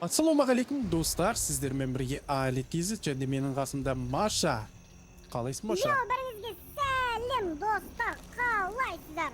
Ассалаумағалейкум достар, сіздермен бірге Али Кизет және менің қасымда Маша. Қалайсың, Маша? Бәріңізге сәлем достар, қалайсыздар?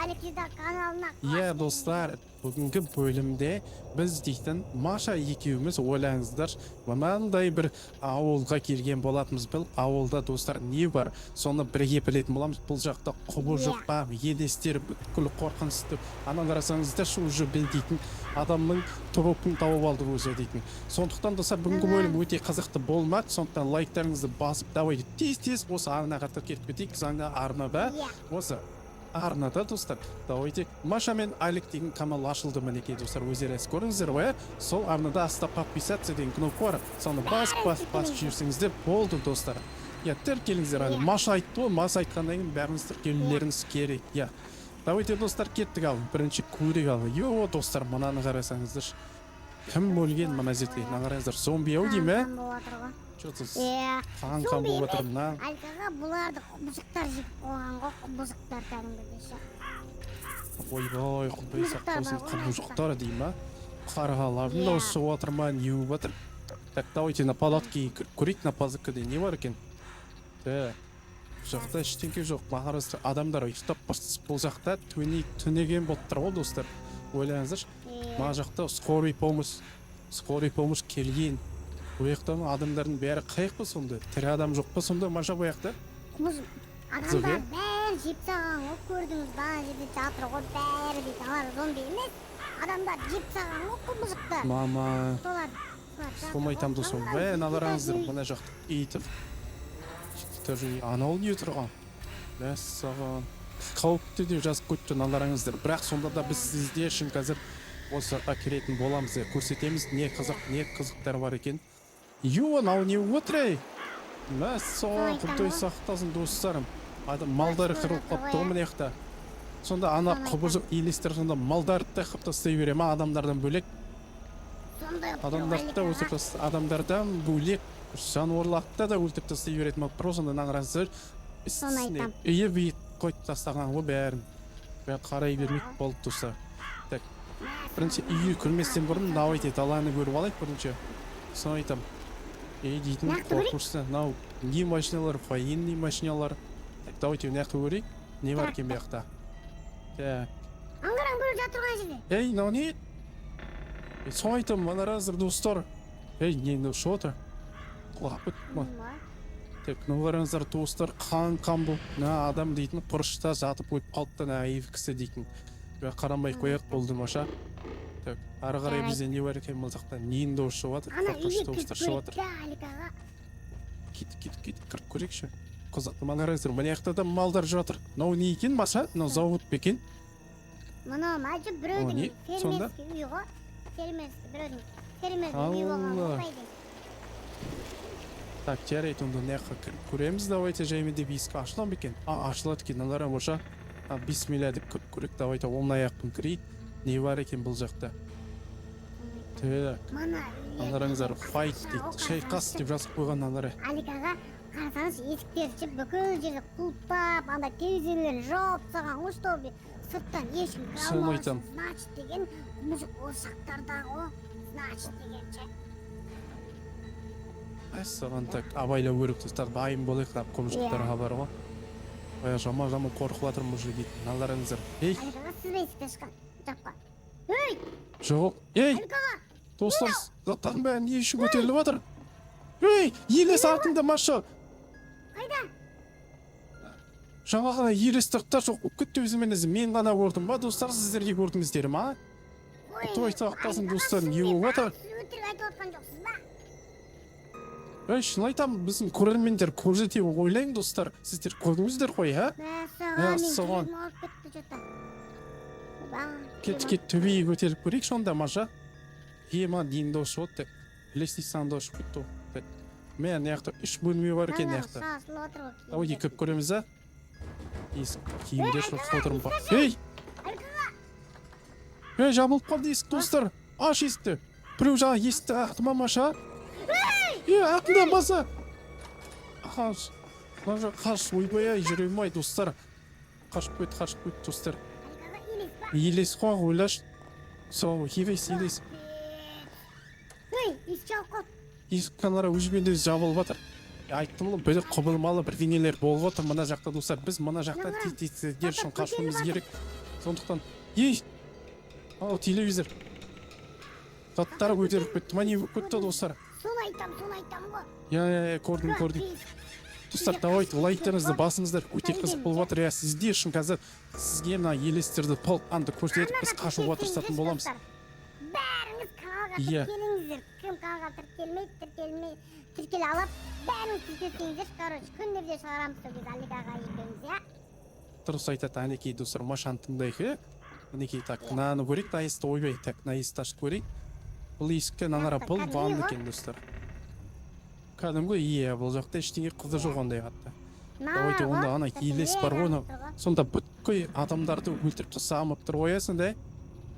Али Кизет каналына Иә, достар, бүгінгі бөлімде біз дейтін Маша екеуміз ойлаңыздар, мынандай бір ауылға келген болатынбыз. Бұл ауылда достар не бар? Соны бірге білетін боламыз. Бұл жақта құбыжық бар, елестер, бүткіл қорқынышты. Ана қарасаңыздар, шу уже дейтін адамның тропын тауып алды өзі дейтін. Сондықтан достар, бүгінгі бөлім өте қызықты болмады. Сондықтан лайктарыңызды басып, давай тез-тез осы арнаға тіркеліп кетейік. Жаңа арнада осы арнада достар, давайте Маша мен Алик деген канал ашылды, мінекей достар, өздеріңіз көріңіздер ғой. Сол арнада астта подписаться деген кнопка бар, соны басып жіберсеңіздер болды достар. Я тіркеліңіздер. Маша айтты ғой, Маша айтқаннан кейін бәріңіз тіркелулеріңіз керек. Я давайте достар, кеттік ал, бірінші көрейік ал. Йо достар, мынаны қарасаңыздар, кім өлген мына жерде? Мына қараңыздар, зомби ау деймін, Что-то қан болып отыр мына. Алькаға бұларды құбызықтар жеп қойған ғой, құбызықтар кәдімгідей ше. Ойбай, құдай сақтасын, құбыжықтар деймін, қарғалардың да осы отыр ма, не болып отыр? Так, давайте на палатке көрейік, на палаткада не бар екен? Жақта ештеңке жоқ, мағарызды адамдар ұйықтап бастысы. Бұл жақта түнеген болып тұр ғой достар. Ойлаңыздар, мына жақта скорый помощь келген. Ояқтан адамдардың бәрі қайық па сонда? Тірі адам жоқ па сонда Маша ояқта? Адамдар бәрі жеп саған ғой, көрдіңіз ба, жерде жатыр ғой, бәрі дейді, алар зомби емес. Адамдар жеп саған ғой, құбызықты. Мама, солмай тамды сон. Налараңыздар, мына жақта ейтіп. Анау не тұрған? Мәссаған. Қауіпті деп жазып көтті налараңыздар. Бірақ сонда да біз сізде үшін қазір осы жаққа келетін боламыз, көрсетеміз не қызықтар бар екен. Йо, нау не өтірей? Мәссаған, құдай сақтасын достарым. Малдары қырылып қапты ғой мынаяқта. Сонда ана құбыжық елестер сонда малдарды да қып тастай бере ма адамдардан бөлек? Адамдардан бөлек жануарларды да өлтіріп тастай беретін ма? Просто сонда нағырансыр. Үйі бейт қойып тастаған ғой бәрін. Бәрі қарай бермек болды достар. Так, бірінші үйі көрместен бұрын давайте даланы көріп алайық бірінші. Соны айтам. Дейтін қорқушысы, нау не машиналар, военный машиналар. Так, давайте мына жақты көрейік. Не бар екен бұяқта? Так. Аңғаран көріп жатырған жерде. Мынау не? Соны айтам, мына разыр достар. Не шо отыр? Құлап бітті ма? Так, қараңыздар достар, қан бұл. Адам дейтін құрышта жатып өтіп қалыпты, айып кісі дейтін. Қарамай қояқ болды Маша. Так, ары қарай бізде не бар екен бұл жақта? Нейін дауыс шығып жатыр? Қорқынышты дауыстар шығып жатыр. Кет, кіріп көрейікші. Қызықты, мына қараңыздар, мына жақта да малдар жатыр. Мынау не екен Маша? Мынау зауыт па екен? Мынау мәжі біреудің фермерский үй ғой. Фермерский үй болған ғой. Так, жарайды, онда мына жаққа көреміз, давайте жаймен деп ескі ашылам бекен. Ашылады екен, мыналар Маша. Бисмилля деп көрек, давайте оң аяқпен кірейік. Не бар екен бұл жақта? Так, аналарыңыздар файт дейді, шайқас деп жазып қойған аналары. Аликаға қарасаңыз есіктерді бүкіл жерді құлыптап, анда терезелерін жауып тастаған ғой, чтобы сырттан ешкім кіре алмасын. Значит деген мұжық осы жақтардағы ғой, значит деген ше. Саған так абайлау көріп достар, дайын болайық деп құмжықтарға бар ғой. Жаман қорқып жатыр мұжы дейді. Аналарыңыздар. Аликаға сіз бе есікте шыққан? Жапқа. Жоқ, достар, заттардың бәрі не үшін көтеріліп жатыр? Елес артында Маша. Қайда? Жаңа ғана елес тақта жоқ, күтті өзіменіз мен ғана көрдім ба, достар, сіздерге көрдіңіздер ма? Той сақтасын достар, не болып жатыр? Өтірік айтып отқан жоқсыз ба? Шын айтам, біздің көрермендер көрсете ойлайын достар, сіздер көрдіңіздер ғой, Мәссаған, мен кетті жота. Кет төбеге көтеріп көрейік сонда Маша. Ема дейін дауыс өтті. Лестницаны дауыс күтті. Мен аяқта 3 бөлме бар екен аяқта. Ой, көп көреміз, а? Есік киімдер шоқып отырмын ба? Жабылып қалды есік достар. Аш есікті. Біреу жаңа есікті ақты ма Маша? Ақтында Маша. Қаш, ойбай, жүреймай достар. Қашып көйт достар. Елес қоң ойлаш. Елес. ей есік жауып қалды. есіктің ара өзімен өзі жабылып жатыр. Айттым ғой, бір құбылмалы бірдеңелер болып отыр мына жақта достар. Біз мына жақта тез-тез үшін қашуымыз керек. Сондықтан, ей, ау телевизор. Заттары көтеріп кетті, міне кетті достар. Соны айтам ғой. Я, көрдім. Достар, давайте лайктарыңызды басыңыздар, өте қызық болып жатыр. Я сізде үшін қазір сізге мына елестерді толыққанды көрсетіп біз қашуға тырысатын боламыз. Бәріңіз каналға Иә. тіркеліңіздер. Кім каналға тіркеле алып, бәріңіз тіркелсеңіздер, короче, күндерде шығарамыз сол кезде Алик аға екеуміз, иә? Дұрыс айтады әнекей достар, машаны тыңдайық, иә? Әнекей так, мынаны көрейік, наесті ойбай, так, наесті ашып көрейік. Бұл есікке нанара бұл ванна екен достар. Кәдімгі ие, бұл жақта ештеңе қызы жоқ ондай қатты. Давайте онда ана елес бар ғой, сонда бүткіл адамдарды өлтіріп тастамап тұр қоясың да.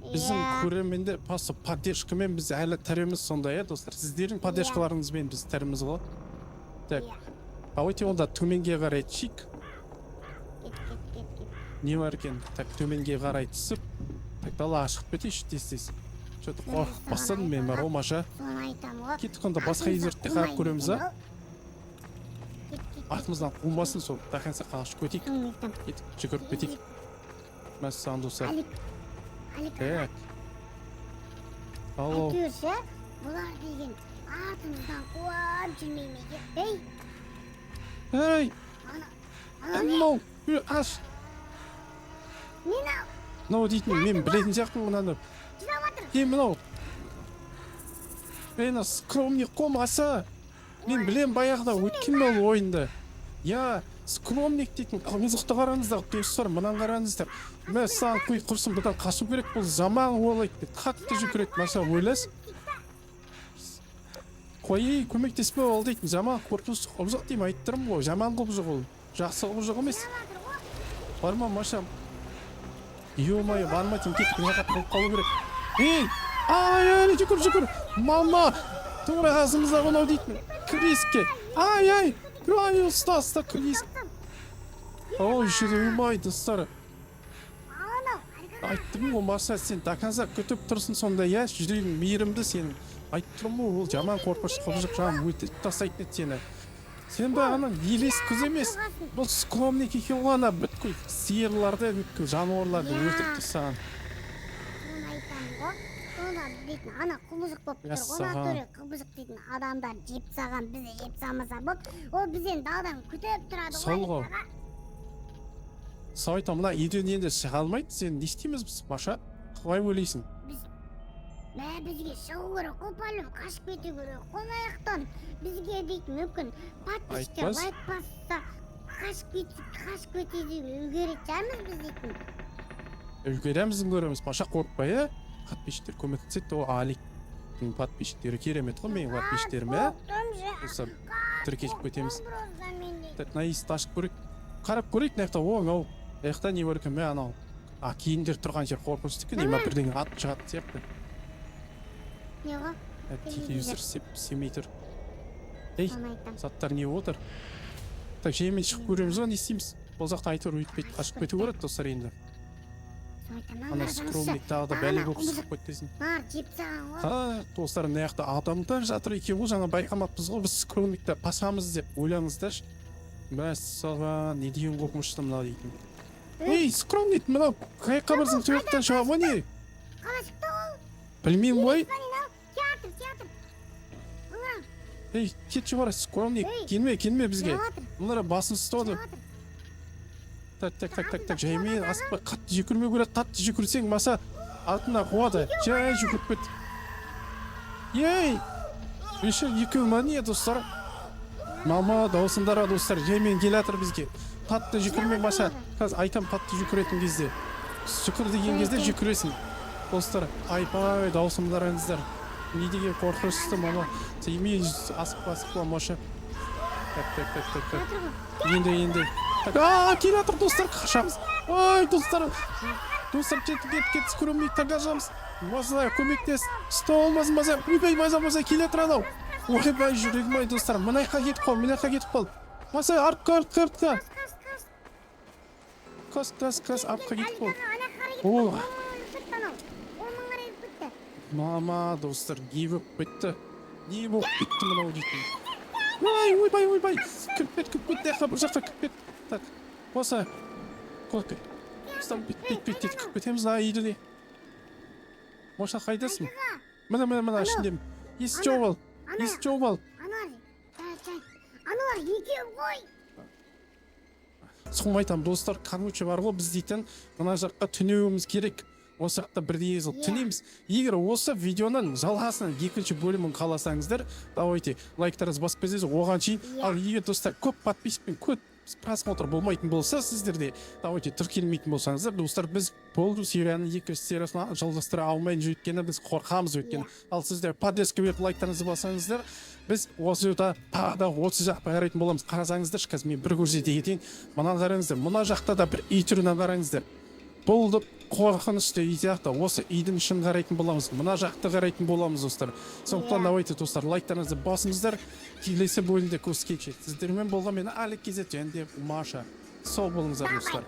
Біздің көрерменде просто поддержкамен біз әлі тіреміз сонда, иә достар. Сіздердің поддержкаларыңызбен біз тіреміз ғой. Так, давайте онда төменге қарай түсейік. Кет. Не бар екен? Так, төменге қарай түсіп, так, дала ашып кетейші тез-тез. Что-то қорқып бастадым мен бар, Омаша. Соны айтам ғой. Кеттік онда басқа езертте қарап көреміз, а? Артымыздан қуылмасын сол, тақанса қашып кетейік. Кеттік, жүгіріп кетейік. Мәссаған достар. Алик Так. Алло. Әйтеуірші, бұлар деген артымыздан қуып жүрмей ме? Ей, Ана не? мынау, аш. Мен ау, Мынау дейтін, мен білетін сияқтымын мынаны. жылап жатыр. Мынау. Мені скромник қомаса. Мен білем баяғыда өткен ол ойында. Я, скромник дейтін қызықты қараңыздар, достар, мынан қараңыздар. Мен саған қойып құрсын, бұдан қашу керек, бұл заман олайды. Қатты жүгіреді, маша ойлас. Қойы, көмектеспе ол дейтін, заман қорқыныш құбызық деймін, айттырым ғой, жаман құбызық ол. Жақсы құбызық емес. Барма, маша. Ё-моё, барма, тем кетіп, мына қалып қалу керек. Ей, ай, жүгір. Мама, тура қасымызда қонау дейтін. Криске. Ай, ұста, Крис. Ой, жүрмай, достар. Айттым ғой, Марса, сен доказа күтіп тұрсын сонда, я жүрегің мейірімді сенің. Айттым ғой, ол жаман қорқыш құбыжық жағын өлтіріп тастайтын еді сені. Сен бағаның елес күз емес. Бұл скромник екен ғой, ана бүткіл сиырларды, бүткіл жануарларды өлтіріп тастаған. Соны айтам ғой. Соны дейтін, ана құбызық болып тұр. Ona töre құбызық дейтін адамдар жеп саған, бізді жеп самаса болып, ол бізден далдан күтіп тұрады ғой. Сол ғой. Сау айтам, мына үйден енді шыға алмайды, сен не істейміз біз, Маша? Қалай ойлайсың? Бізге шығу керек, қопалып қашып кету керек, қонаяқтан бізге дейтін мүмкін подписчиктер айтпаса қашып кетуді үлгеретеміз біз дейтін. Үлгереміздің көреміз, Маша қорықпай, ә? Подписчиктер көмектеседі, ол Аликтің подписчиктері керемет қой, менің подписчиктерім, ә? Осы тіркесіп кетеміз. Наисті ашып көрейік. Қарап көрейік, наяқта, оң, аяқта не бар екен, мә анау. Кейіндер тұрған жер қорқынышты екен, ема бірдеңе ат шығады сияқты. Не ғой? Телевизор семей тұр. Ей, заттар не отыр? Так, жаймен шығып көреміз ғой, не істейміз? Бұл жақта айтыр өйтпейді, қашып кету керек, достар енді. Ана скромник тағы да бәлі болып сықып көттесін. Нар, жеп саған ғой. Достар, мынаяқта адамдар жатыр екен ғой, жаңа байқамаппыз ғой, біз скромникті пасамыз деп ойлаңыздаршы. Мәссаған, не деген қорқынышты мына дейтін. Ей, скромник, мынау қаяққа барсың, төбеттен шыға ма не? Қала шықты ол? Білмеймін ғой. Театр. Ей, кетші бара, скромник, келме бізге. Мұнара басын ұстады. Так, жаймен асықпай, қатты жүкірмеу керек, қатты жүкірсең, маса артына қуады. Жай жүкіріп кет. Ей, үші екеу ма не, достар? Мама, даусындара, достар, жаймен келатыр бізге. Қатты жүкірме, маса, қазір айтам қатты жүкіретін кезде. Жүкір деген кезде жүкіресің. Достар, айпай, даусымдарыңыздар. Не деген қорқынышты, мама. Теймей асықпа, Маша. Так. Енді. Келатыр, достар, қашамыз. Ой, достар, кет, скромник тағажамыз. Маза, көмектес. Сто олмазын, маза, келатыр анау. Ойбай, жүрегім ай, достар, мұнайқа кетіп қол. Маза, артқа. Қас, артқа кетіп қол. мама достар не болып кетті мынау дейтін ойбай кіріп кет бір жаққа кіріп кет так осы қойып кіріп кетеміз ана үйді де моша қайдасың мына ішіндемін есік жауып ал аналар екеу ғой соны айтамын достар короче бар ғой біз дейтін мына жаққа түнеуіміз керек осы жақта бірдеңе қылып түнейміз егер осы видеоның жалғасының екінші бөлімін қаласаңыздар давайте лайктарыңызды басып берсеңіз оған шейін ал егер достар көп подписчикпен көп просмотр болмайтын болса сіздерде давайте тіркелмейтін болсаңыздар достар біз болды серияның екінші сериясын жалғастыра алмаймыз өйткені біз қорқамыз өйткені ал сіздер подписка беріп лайктарыңызды бассаңыздар біз осы videoда тағы да 30 жаққа қарайтын боламыз қарасаңыздаршы қазір мен бір көрсете кетейін мына қараңыздар мына жақта да бір үй түрін қараңыздар болды қорқынышты үй сияқты осы үйдің ішін қарайтын боламыз мына жақты қарайтын боламыз достар сондықтан давайте достар лайктарыңызды басыңыздар келесі бөлімде көріскенше сіздермен болған мен Алик KZ және де Маша сау болыңыздар достар